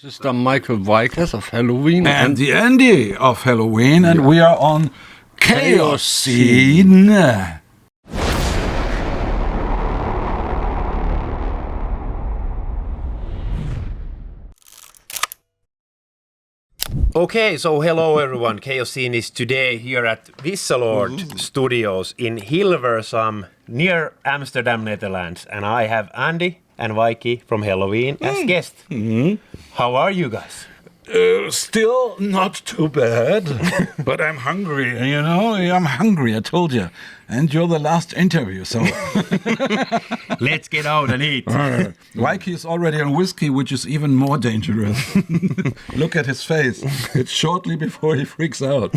This is the Michael Weikath of Helloween. And the Andi of Helloween, and we are on Chaoszine. Okay, so hello everyone. Chaoszine is today here at Wisseloord Studios in Hilversum, near Amsterdam, Netherlands. And I have Andi and Weikath from Helloween as guests. How are you guys? Still not too bad, but I'm hungry. You know, I'm hungry, I told you. And you're the last interview, so... Let's get out and eat. Weikath is already on whiskey, which is even more dangerous. Look at his face. It's shortly before he freaks out.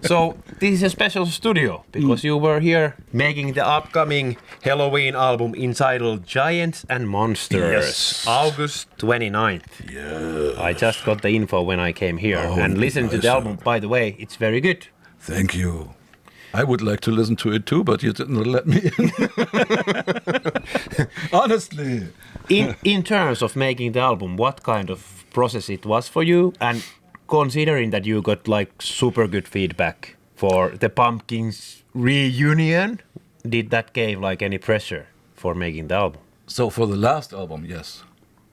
So, this is a special studio, because you were here making the upcoming Helloween album entitled Giants and Monsters, Yes. August 29th. Yeah. I just got the info when I came here and listened to the album. By the way, it's very good. Thank you. I would like to listen to it too, but you didn't let me in. Honestly. In terms of making the album, what kind of process it was for you? And considering that you got like super good feedback for the Pumpkins reunion, did that give like any pressure for making the album? So for the last album, yes.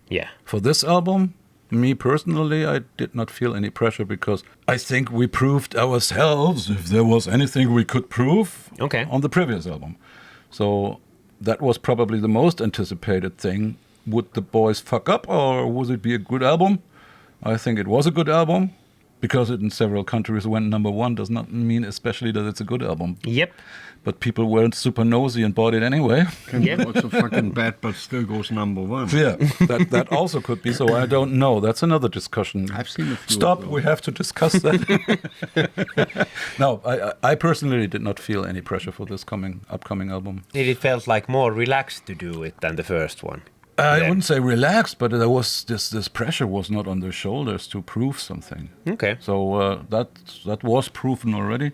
Yeah. For this album, me personally, I did not feel any pressure because I think we proved ourselves, if there was anything we could prove, on the previous album. So that was probably the most anticipated thing. Would the boys fuck up or would it be a good album? I think it was a good album. Because it in several countries went #1 does not mean especially that it's a good album. Yep. But people weren't super nosy and bought it anyway. Can be also fucking bad, but still goes #1. Yeah, that also could be. So I don't know. That's another discussion. I've seen a few. Stop. We have to discuss that. No, I personally did not feel any pressure for this upcoming album. Did it felt like more relaxed to do it than the first one? I wouldn't say relaxed, but there was this pressure was not on their shoulders to prove something. Okay. So that was proven already.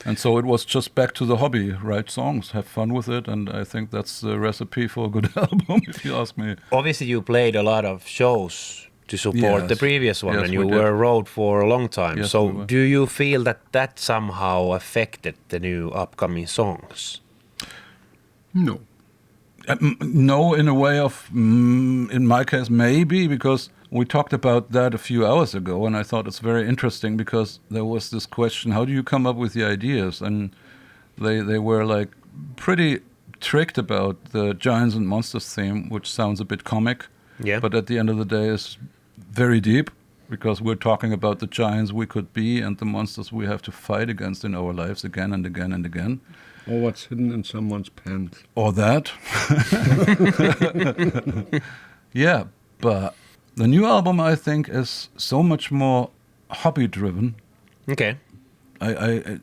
And so it was just back to the hobby, write songs, have fun with it, and I think that's the recipe for a good album, if you ask me. Obviously, you played a lot of shows to support the previous one, Yes, and you we were did. road for a long time. Yes, so we were. do you feel that somehow affected the new upcoming songs? No. No, in a way of, in my case, maybe, because we talked about that a few hours ago, and I thought it's very interesting because there was this question, how do you come up with the ideas? And they were like pretty tricked about the Giants and Monsters theme, which sounds a bit comic, but at the end of the day is very deep, because we're talking about the giants we could be and the monsters we have to fight against in our lives again and again and again. Or what's hidden in someone's pants. Or that. Yeah, but the new album, I think, is so much more hobby-driven. Okay. I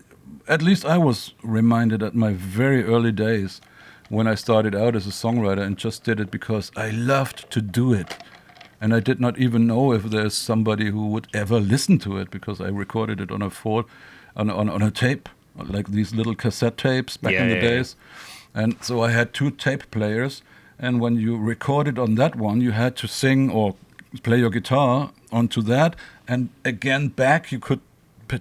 at least I was reminded at my very early days when I started out as a songwriter and just did it because I loved to do it. And I did not even know if there's somebody who would ever listen to it because I recorded it on a tape. Like these little cassette tapes back in the days. And so I had 2 tape players, and when you recorded on that one, you had to sing or play your guitar onto that, and again back you could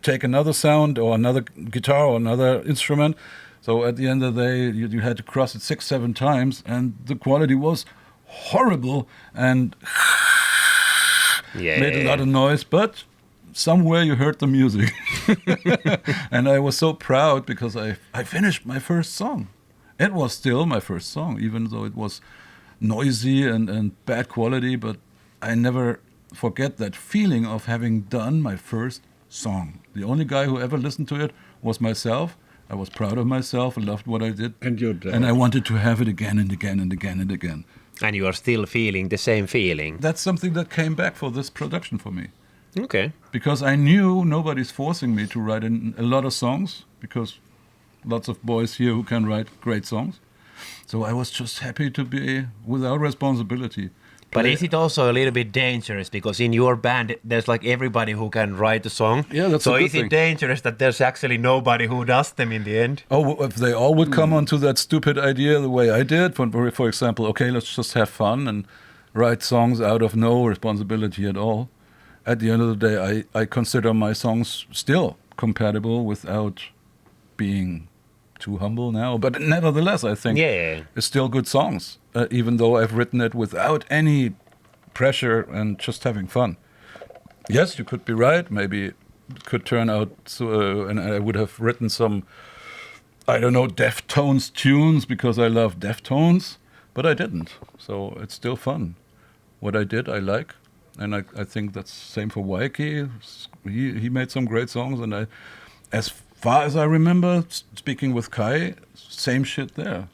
take another sound or another guitar or another instrument. So at the end of the day, you had to cross it 6-7 times, and the quality was horrible and made a lot of noise, but somewhere you heard the music. And I was so proud because I finished my first song. It was still my first song, even though it was noisy and bad quality, but I never forget that feeling of having done my first song. The only guy who ever listened to it was myself. I was proud of myself and loved what I did. And your dad. And I wanted to have it again and again and again and again. And you are still feeling the same feeling? That's something that came back for this production for me. Okay. Because I knew nobody's forcing me to write a lot of songs, because lots of boys here who can write great songs. So I was just happy to be without responsibility. But is it also a little bit dangerous? Because in your band, there's like everybody who can write a song. Yeah, that's so a good is thing. it dangerous that there's actually nobody who does them in the end? Oh, if they all would come onto that stupid idea the way I did, for example, okay, let's just have fun and write songs out of no responsibility at all. At the end of the day, I consider my songs still compatible without being too humble now. But nevertheless, I think it's still good songs, even though I've written it without any pressure and just having fun. Yes, you could be right. Maybe it could turn out, and I would have written some, I don't know, Deftones tunes because I love Deftones, but I didn't. So it's still fun. What I did, I like. And I think that's same for Weikath. He made some great songs, and as far as I remember, speaking with Kai, same shit there.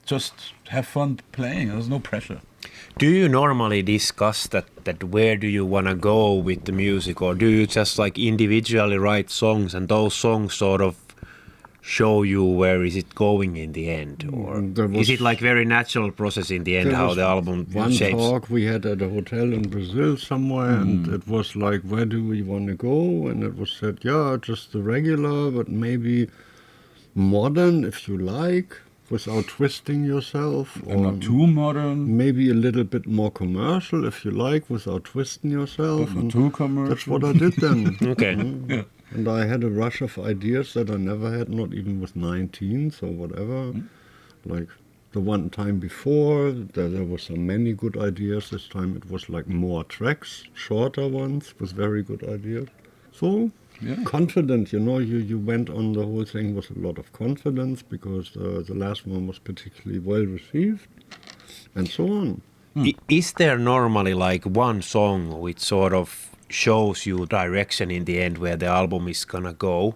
Just have fun playing. There's no pressure. Do you normally discuss that where do you want to go with the music, or do you just like individually write songs and those songs sort of show you where is it going in the end, or is it like very natural process in the end how the album shapes? One talk we had at a hotel in Brazil somewhere, and it was like, where do we want to go? And it was said, yeah, just the regular, but maybe modern if you like, without twisting yourself, or not too modern. Maybe a little bit more commercial if you like, without twisting yourself. But not too commercial. That's what I did then. Okay. Yeah. And I had a rush of ideas that I never had, not even with 19, so whatever. Like the one time before, there were so many good ideas. This time it was like more tracks, shorter ones with very good ideas. So confident, you went on the whole thing with a lot of confidence because the last one was particularly well received, and so on. Is there normally like one song which sort of shows you direction in the end where the album is gonna go,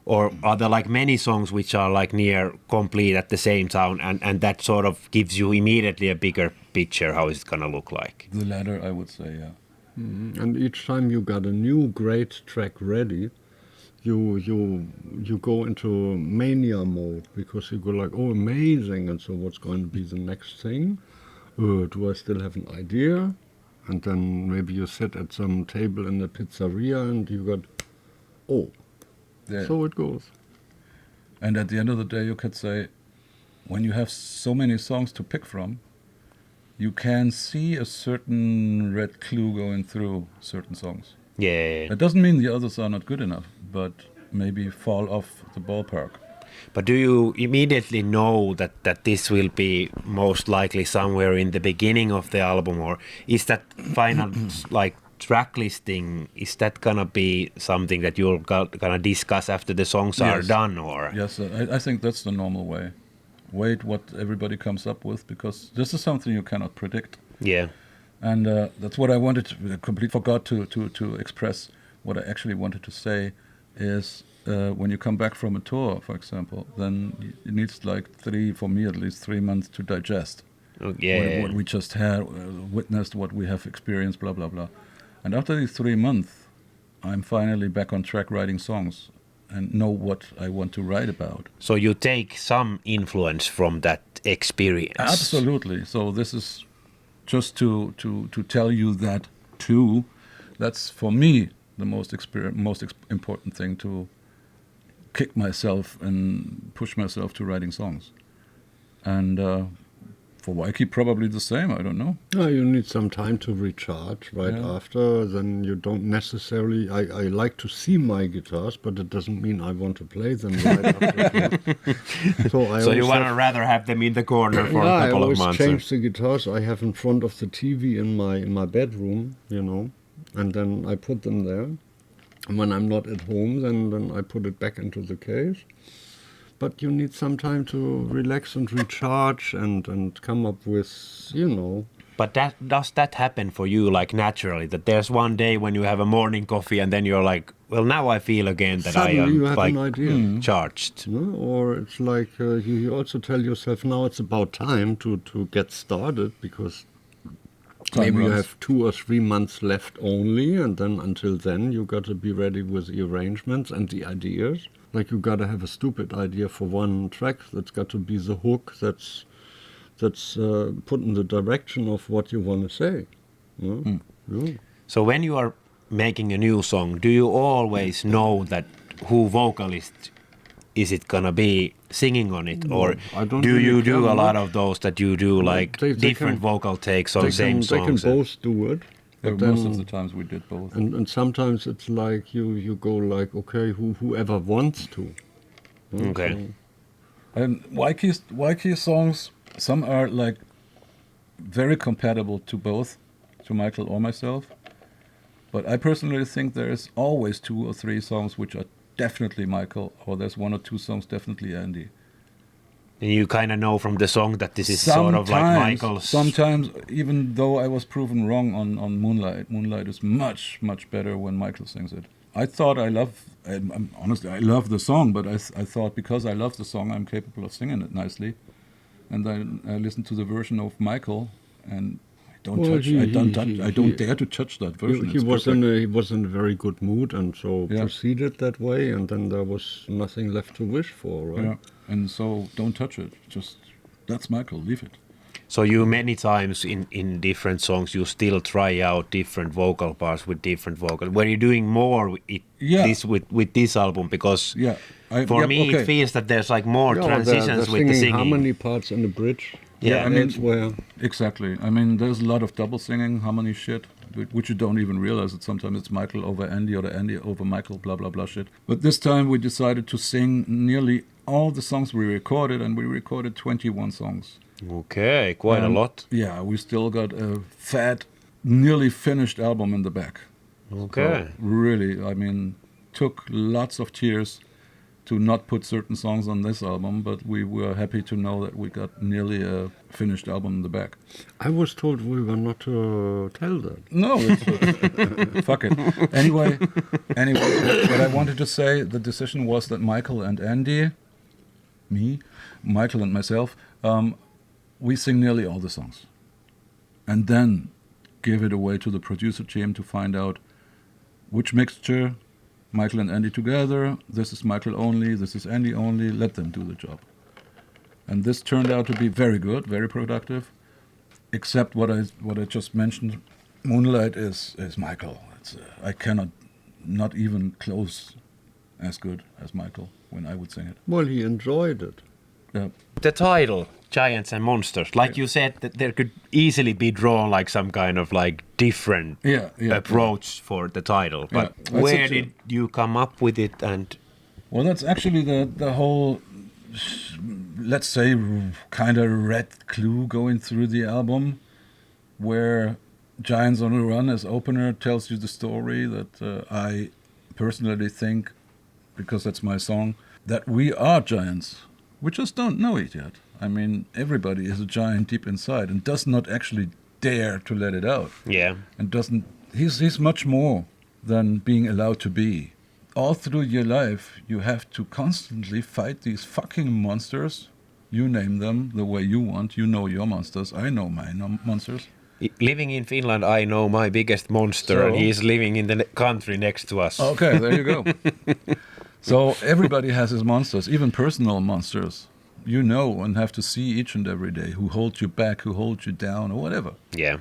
or are there like many songs which are like near complete at the same time, and that sort of gives you immediately a bigger picture how it's gonna look like? The latter, I would say, yeah. And each time you got a new great track ready, you go into mania mode, because you go like, oh, amazing, and so what's going to be the next thing? Do I still have an idea? And then maybe you sit at some table in the pizzeria and you got, so it goes. And at the end of the day, you could say, when you have so many songs to pick from, you can see a certain red clue going through certain songs. Yeah. That doesn't mean the others are not good enough, but maybe fall off the ballpark. But do you immediately know that this will be most likely somewhere in the beginning of the album, or is that final like track listing, is that gonna be something that you're gonna discuss after the songs are done, or? Yes, I think that's the normal way. Wait what everybody comes up with, because this is something you cannot predict. Yeah. And that's what I wanted to, I completely forgot to express. What I actually wanted to say is, when you come back from a tour, for example, then it needs like 3, for me at least, 3 months to digest what we just had, witnessed, what we have experienced, blah, blah, blah. And after these 3 months, I'm finally back on track writing songs and know what I want to write about. So you take some influence from that experience? Absolutely. So this is just to tell you that too. That's for me the most important thing, to kick myself and push myself to writing songs. And for Weikath probably the same, I don't know. No, you need some time to recharge after. Then you don't necessarily... I like to see my guitars, but it doesn't mean I want to play them right after. So you want to rather have them in the corner for a couple of months? I always change the guitars I have in front of the TV in my bedroom, and then I put them there. And when I'm not at home, then I put it back into the case. But you need some time to relax and recharge and come up with, But does that happen for you, like naturally? That there's one day when you have a morning coffee and then you're like, well, now I feel again that suddenly I am you have an idea. Charged. Or it's like you also tell yourself, now it's about time to get started, because maybe you have 2 or 3 months left only, and then until then you got to be ready with the arrangements and the ideas. Like you got to have a stupid idea for one track that's got to be the hook that's put in the direction of what you want to say. Yeah. So when you are making a new song, do you always know that who vocalist is it gonna be singing on it, or I don't do really you do care a lot much. of those that you do like They different can- vocal takes on They same can songs? both do it. Yeah, But most then- of the times we did both. And sometimes it's like you go like, okay, whoever wants to. Okay. So- And Weikath songs, some are like very compatible to both, to Michael or myself. But I personally think there is always 2 or 3 songs which are definitely Michael, or there's 1 or 2 songs definitely Andy. And you kind of know from the song that this is sort of like Michael's. Sometimes, even though I was proven wrong on Moonlight, Moonlight is much, much better when Michael sings it. I thought honestly, I love the song, but I thought because I love the song, I'm capable of singing it nicely. And then I listened to the version of Michael, and I don't dare to touch that version. He was in a very good mood, and so Yeah. proceeded that way, and then there was nothing left to wish for, right? Yeah, and so don't touch it. Just that's Michael. Leave it. So you many times in different songs you still try out different vocal parts with different vocals. Were you doing more with this album? Because for me it feels that there's like more transitions they're with the singing. harmony parts in the bridge. Yeah, I mean, elsewhere. Exactly. I mean, there's a lot of double singing, harmony shit, which you don't even realize that sometimes it's Michael over Andy or the Andy over Michael, blah, blah, blah shit. But this time we decided to sing nearly all the songs we recorded, and we recorded 21 songs. Okay, quite a lot. Yeah, we still got a fat, nearly finished album in the back. Okay. So really, I mean, took lots of tears to not put certain songs on this album, but we were happy to know that we got nearly a finished album in the back. I was told we were not to tell that. No, it's, fuck it. Anyway, what I wanted to say, the decision was that Michael and Andy, Michael and myself, we sing nearly all the songs. And then give it away to the producer team to find out which mixture, Michael and Andy together, this is Michael only, this is Andy only, let them do the job. And this turned out to be very good, very productive, except what I just mentioned. Moonlight is Michael. I cannot not even close as good as Michael when I would sing it. Well, he enjoyed it. Yeah. The title, Giants and Monsters, like you said, that there could easily be drawn like some kind of like different approach for the title. But where did you come up with it? And well, that's actually the whole, let's say, kind of red clue going through the album, where Giants on a Run as opener tells you the story that I personally think, because that's my song, that we are giants. We just don't know it yet. I mean, everybody is a giant deep inside and does not actually dare to let it out. yeah, And doesn't. He's much more than being allowed to be. All through your life, you have to constantly fight these fucking monsters. You name them the way you want. You know your monsters. I know my monsters. living in Finland, I know my biggest monster, and he's living in the country next to us. Okay, there you go. So everybody has his monsters, even personal monsters. You know and have to see each and every day who holds you back, who holds you down, or whatever. Yeah.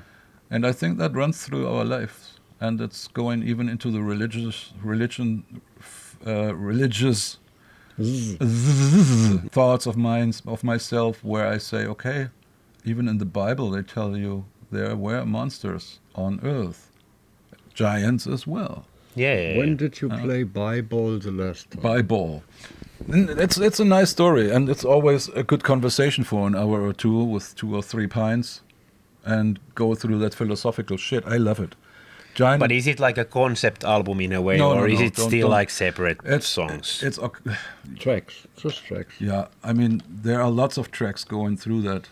And I think that runs through our lives, and it's going even into the religious thoughts of mine, of myself, where I say, okay, even in the Bible they tell you there were monsters on earth, giants as well. Yeah. When did you play Bible the last time? Bible. It's a nice story, and it's always a good conversation for an hour or two with 2 or 3 pints, and go through that philosophical shit. I love it. Giant. But is it like a concept album in a way, No, or is no, it still like separate songs? It's Tracks, just tracks. yeah. I mean, there are lots of tracks going through that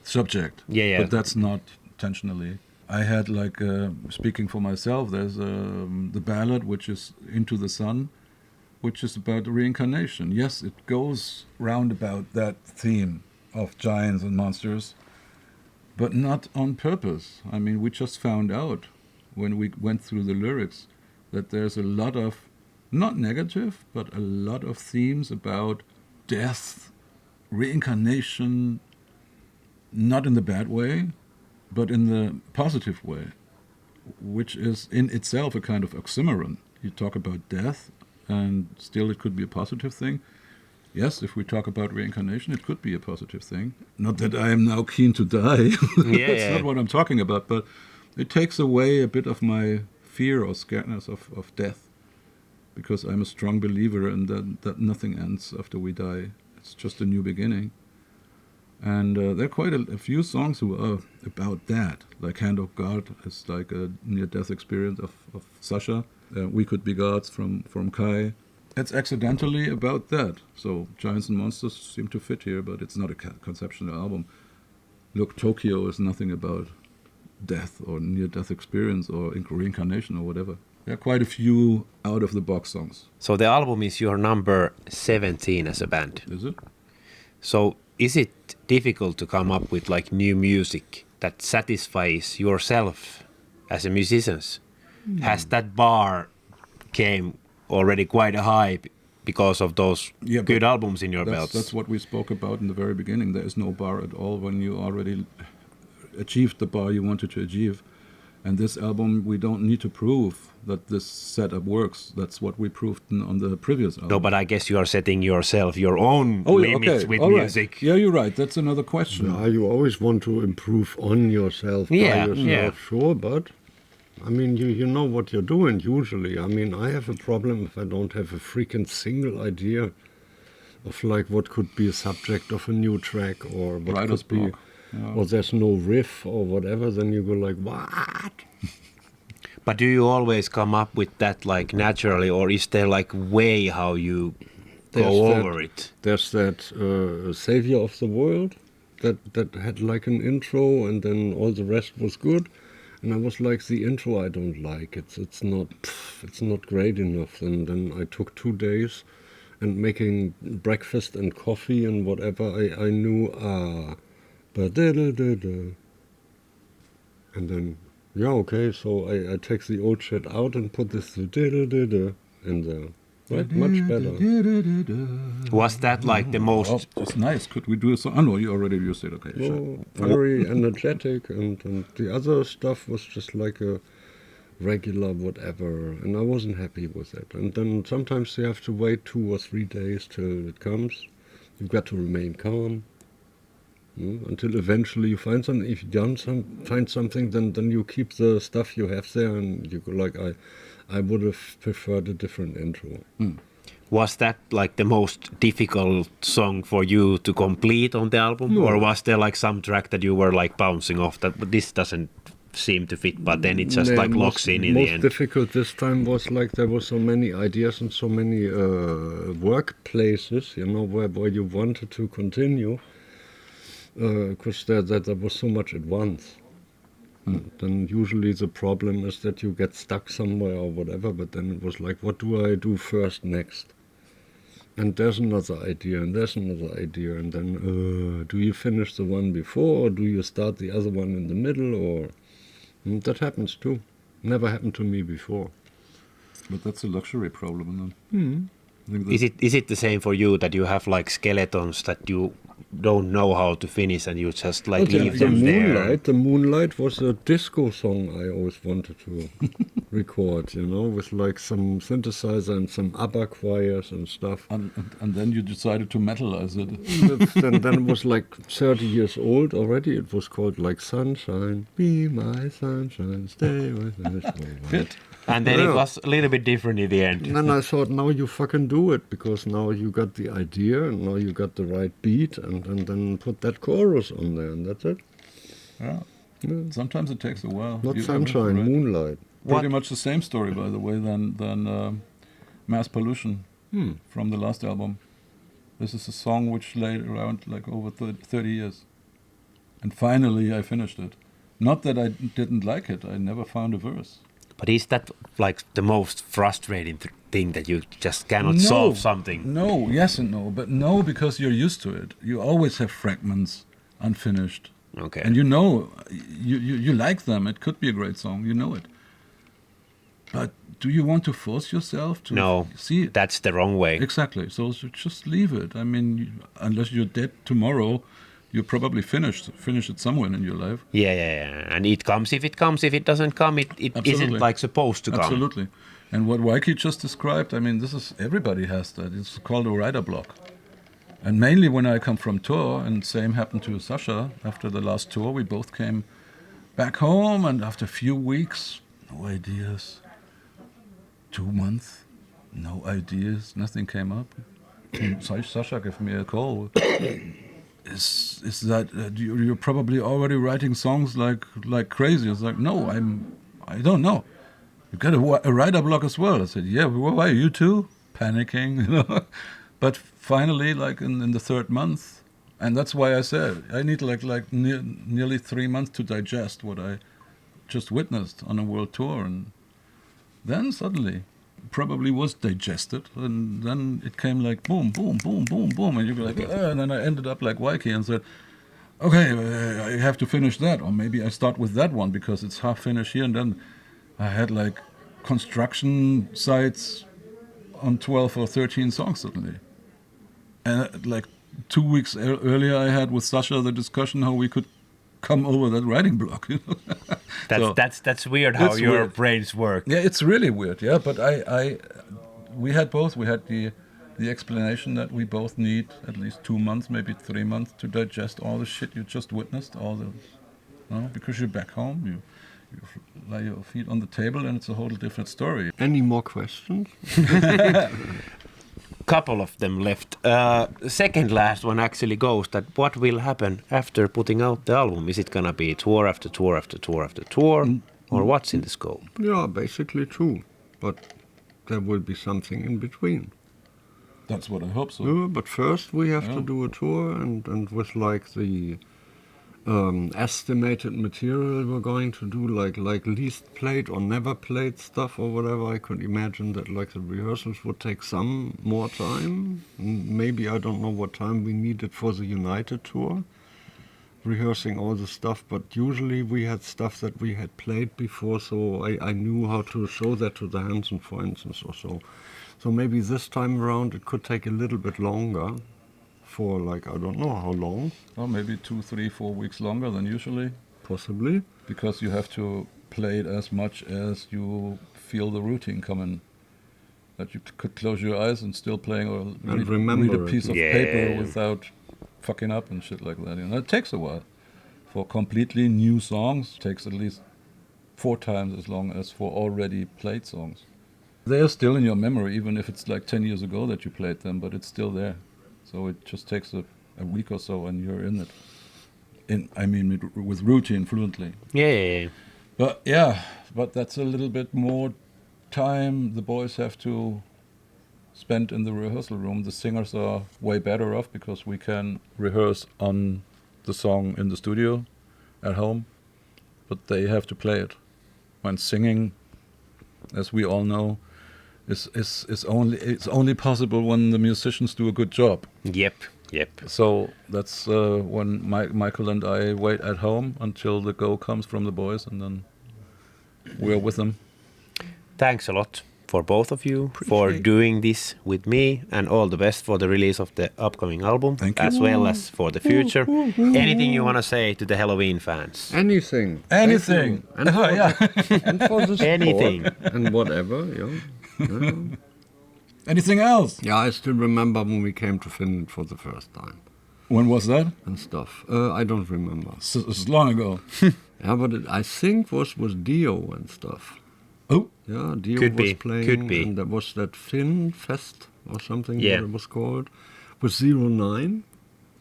subject. Yeah. But that's not intentionally. I had like speaking for myself. There's the ballad, which is Into the Sun, which is about reincarnation. Yes, it goes round about that theme of giants and monsters, but not on purpose. I mean, we just found out when we went through the lyrics that there's a lot of, not negative, but a lot of themes about death, reincarnation, not in the bad way, but in the positive way, which is in itself a kind of oxymoron. You talk about death, and still it could be a positive thing. yes, if we talk about reincarnation, it could be a positive thing. Not that I am now keen to die. That's not what I'm talking about, but it takes away a bit of my fear or scaredness of death, because I'm a strong believer in that nothing ends after we die. It's just a new beginning. And there are quite a few songs who are about that, like Hand of God is like a near-death experience of Sasha. We Could Be Gods from Kai. It's accidentally about that. So Giants and Monsters seem to fit here, but it's not a conceptual album. Look, Tokyo is nothing about death or near-death experience or reincarnation or whatever. There are quite a few out-of-the-box songs. So the album is your number 17 as a band. Is it? So is it difficult to come up with like new music that satisfies yourself as a musician? Has that bar came already quite high because of those good albums in your belts? That's what we spoke about in the very beginning. There is no bar at all when you already achieved the bar you wanted to achieve. And this album, we don't need to prove that this setup works. That's what we proved on the previous album. No, but I guess you are setting yourself your own limits with music. Right. Yeah, you're right. That's another question. Yeah, you always want to improve on yourself, by yourself, sure, but I mean, you know what you're doing usually. I mean, I have a problem if I don't have a freaking single idea of like what could be a subject of a new track or what Writer's could be, block. Yeah. or there's no riff or whatever, then you go like, what? But do you always come up with that like naturally, or is there like way how you go over it? There's that Savior of the World that had like an intro and then all the rest was good. And I was like, the intro I don't like. It's not great enough. And then I took 2 days and making breakfast and coffee and whatever. I knew and then okay. So I take the old shit out and put this and there. Right, much better. Was that like the most? Oh, that's nice. Could we do a song? Oh no, you already used it. Okay. No, very energetic, and the other stuff was just like a regular whatever, and I wasn't happy with it. And then sometimes you have to wait 2 or 3 days till it comes. You've got to remain calm until eventually you find something. If you don't find something, then you keep the stuff you have there, and you go like I would have preferred a different intro. Was that like the most difficult song for you to complete on the album? No. Or was there like some track that you were like bouncing off that but this doesn't seem to fit, but then it just like locks in the end? Most difficult this time was like there were so many ideas and so many workplaces, where you wanted to continue, because there was so much at once. Then usually the problem is that you get stuck somewhere or whatever, but then it was like, what do I do first next? And there's another idea, and there's another idea, and then do you finish the one before, or do you start the other one in the middle, or... that happens too. Never happened to me before. But that's a luxury problem, then. Is it the same for you that you have like skeletons that you don't know how to finish and you just like leave them there? The Moonlight was a disco song I always wanted to record, with like some synthesizer and some ABBA choirs and stuff. And then you decided to metalize it. then it was like 30 years old already. It was called like Sunshine, be my sunshine, stay with me. And then it was a little bit different in the end. And then I thought, now you fucking do it, because now you got the idea, and now you got the right beat, and then put that chorus on there, and that's it. Yeah. Sometimes it takes a while. Not Sunshine, right? Moonlight. Pretty much the same story, by the way, than Mass Pollution from the last album. This is a song which lay around like over 30 years. And finally I finished it. Not that I didn't like it, I never found a verse. But is that like the most frustrating thing, that you just cannot solve something? No, yes and no. But no, because you're used to it. You always have fragments unfinished. Okay. And you like them. It could be a great song. You know it. But do you want to force yourself to see it? That's the wrong way. Exactly. So just leave it. I mean, unless you're dead tomorrow, you probably finish it somewhere in your life. Yeah. And it comes if it comes. If it doesn't come, it isn't like supposed to come. Absolutely. And what Weikath just described, I mean, everybody has that. It's called a writer block. And mainly when I come from tour, and same happened to Sasha after the last tour, we both came back home, and after a few weeks, no ideas. 2 months, no ideas, nothing came up. Sasha gave me a call. Is that you're probably already writing songs like crazy? I was like, no, I don't know. You got a writer block as well. I said, yeah, why you too? Panicking, you know. But finally, like in the 3rd month, and that's why I said I need nearly 3 months to digest what I just witnessed on a world tour, and then suddenly probably was digested, and then it came like boom, boom, boom, boom, boom, and you'd be like, and then I ended up like Weikath and said, okay, I have to finish that, or maybe I start with that one because it's half finished here, and then I had like construction sites on 12 or 13 songs suddenly. And like 2 weeks earlier, I had with Sasha the discussion how we could come over that writing block. You know? That's weird how your weird. brains work. Yeah, it's really weird. Yeah, but we had both. We had the explanation that we both need at least 2 months, maybe 3 months to digest all the shit you just witnessed. Because you're back home, you lay your feet on the table, and it's a whole different story. Any more questions? Couple of them left. Second last one actually goes that what will happen after putting out the album? Is it gonna be tour after tour after tour after tour, or what's in the scope? Yeah, basically true, but there will be something in between. That's what I hope so. But first we have to do a tour, and with like the estimated material we're going to do, like least played or never played stuff or whatever. I could imagine that like the rehearsals would take some more time. Maybe I don't know what time we needed for the United tour, rehearsing all the stuff, but usually we had stuff that we had played before, so I knew how to show that to the Hansen, for instance, or so. So maybe this time around it could take a little bit longer. For like, I don't know how long. Well, maybe 2, 3, 4 weeks longer than usually. Possibly. Because you have to play it as much as you feel the routine coming. That you could close your eyes and still playing, or read a piece of paper without fucking up and shit like that. You know, it takes a while. For completely new songs, it takes at least 4 times as long as for already played songs. They are still in your memory, even if it's like 10 years ago that you played them, but it's still there. So it just takes a week or so, and you're in it. With routine fluently. Yeah. But that's a little bit more time the boys have to spend in the rehearsal room. The singers are way better off because we can rehearse on the song in the studio at home, but they have to play it. When singing, as we all know, it's only possible when the musicians do a good job. Yep. So that's when Michael and I wait at home until the go comes from the boys, and then we're with them. Thanks a lot for both of you for doing this with me, and all the best for the release of the upcoming album. Thank you. As well as for the future. Anything you want to say to the Helloween fans? Anything. And for and for the support. Anything. And whatever, Anything else? Yeah, I still remember when we came to Finland for the first time. When was that? And stuff. I don't remember. It's long ago. Yeah, but I think was Dio and stuff. Oh. Yeah, Dio Could was be. playing. Could be. And there was that Finn Fest or something Yeah. that it was called. With 09.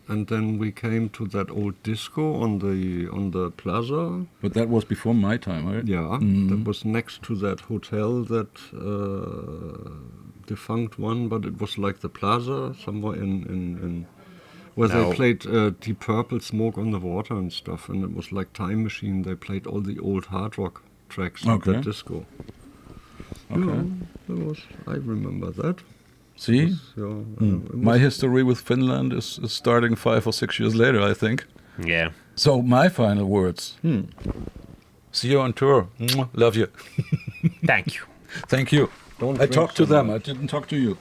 And then we came to that old disco on the plaza. But that was before my time, right? Yeah, that was next to that hotel, that defunct one, but it was like the plaza somewhere in where they played Deep Purple, Smoke on the Water and stuff, and it was like Time Machine. They played all the old hard rock tracks of that disco. Okay. Yeah, I remember that. See? My history with Finland is starting 5 or 6 years later, I think. Yeah. So my final words. See you on tour. Love you. Thank you. Thank you. Don't I drink talked so to them. much. I didn't talk to you.